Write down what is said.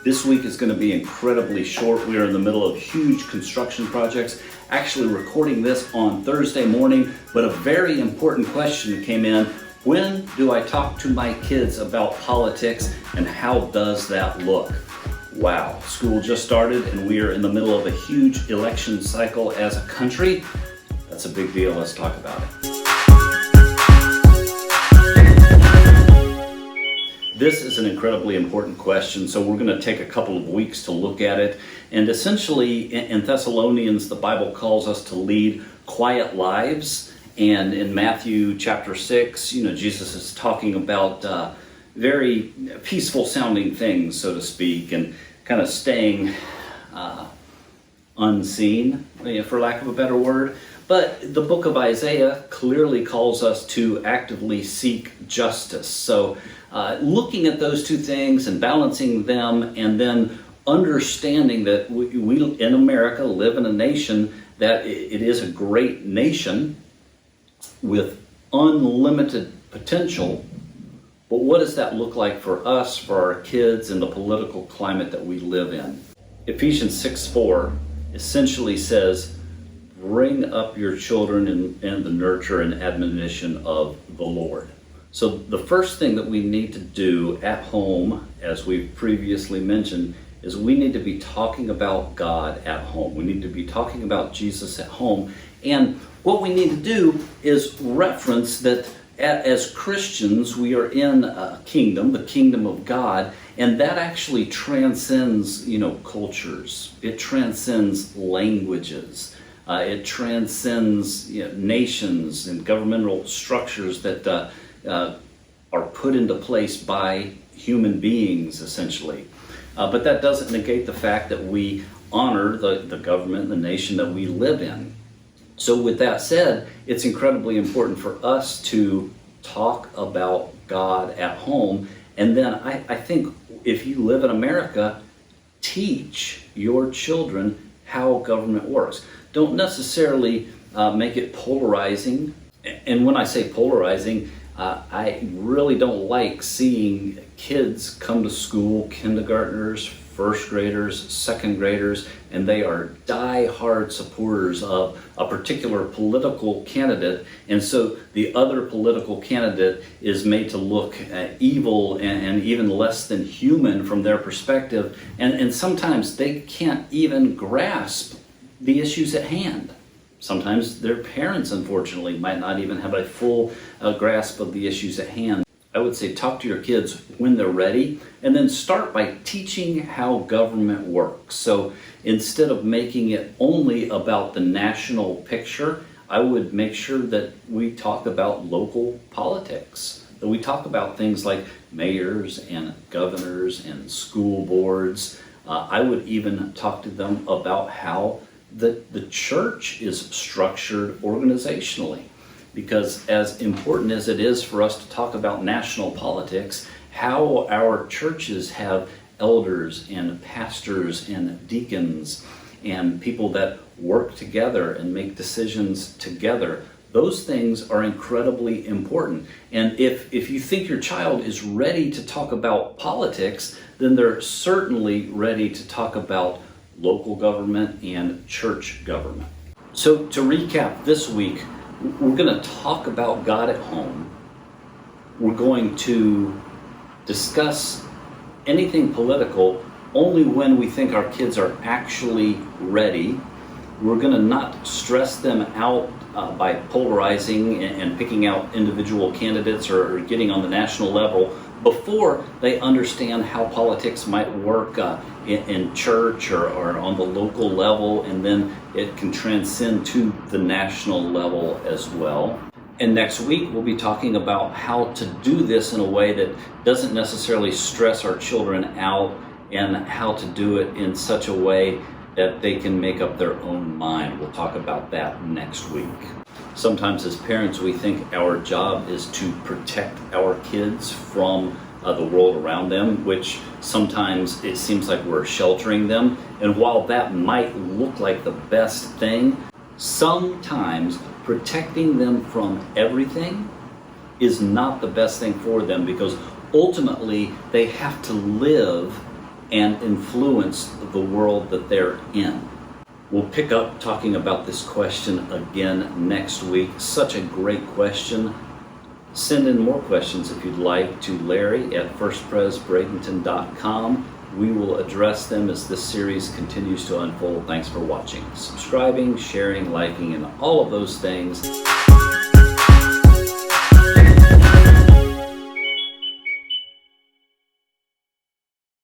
This week is going to be incredibly short. We are in the middle of huge construction projects. Actually recording this on Thursday morning, but a very important question came in. When do I talk to my kids about politics and how does that look? Wow, school just started and we are in the middle of a huge election cycle as a country. That's a big deal. Let's talk about it. This is an incredibly important question, so we're going to take a couple of weeks to look at it. And essentially, in Thessalonians, the Bible calls us to lead quiet lives. And in Matthew chapter 6, Jesus is talking about very peaceful sounding things, so to speak, and kind of staying unseen, for lack of a better word. But the book of Isaiah clearly calls us to actively seek justice. So looking at those two things and balancing them, and then understanding that we in America live in a nation that it is a great nation with unlimited potential. But what does that look like for us, for our kids, and the political climate that we live in? Ephesians 6:4 essentially says, bring up your children in the nurture and admonition of the Lord. So the first thing that we need to do at home, as we've previously mentioned, is we need to be talking about God at home. We need to be talking about Jesus at home. And what we need to do is reference that as Christians, we are in a kingdom, the kingdom of God, and that actually transcends, cultures. It transcends languages. It transcends nations and governmental structures that are put into place by human beings, essentially. But that doesn't negate the fact that we honor the government and the nation that we live in. So with that said, it's incredibly important for us to talk about God at home. And then I think if you live in America, teach your children how government works. Don't necessarily make it polarizing. And when I say polarizing, I really don't like seeing kids come to school, kindergartners, first graders, second graders, and they are die-hard supporters of a particular political candidate, and so the other political candidate is made to look evil and even less than human from their perspective, and sometimes they can't even grasp the issues at hand. Sometimes their parents, unfortunately, might not even have a full grasp of the issues at hand. I would say talk to your kids when they're ready, and then start by teaching how government works. So instead of making it only about the national picture, I would make sure that we talk about local politics. That we talk about things like mayors and governors and school boards. I would even talk to them about how the church is structured organizationally. Because as important as it is for us to talk about national politics, how our churches have elders and pastors and deacons and people that work together and make decisions together, those things are incredibly important. And if you think your child is ready to talk about politics, then they're certainly ready to talk about local government and church government. So to recap this week, we're going to talk about God at home. We're going to discuss anything political only when we think our kids are actually ready. We're going to not stress them out by polarizing and picking out individual candidates or getting on the national level before they understand how politics might work in church or on the local level, and then it can transcend to the national level as well. And next week we'll be talking about how to do this in a way that doesn't necessarily stress our children out, and how to do it in such a way that they can make up their own mind. We'll talk about that next week. Sometimes as parents we think our job is to protect our kids from the world around them, which sometimes it seems like we're sheltering them. And while that might look like the best thing, sometimes protecting them from everything is not the best thing for them, because ultimately they have to live and influence the world that they're in? We'll pick up talking about this question again next week. Such a great question. Send in more questions if you'd like to Larry at firstpresbradenton.com. We will address them as this series continues to unfold. Thanks for watching, subscribing, sharing, liking, and all of those things.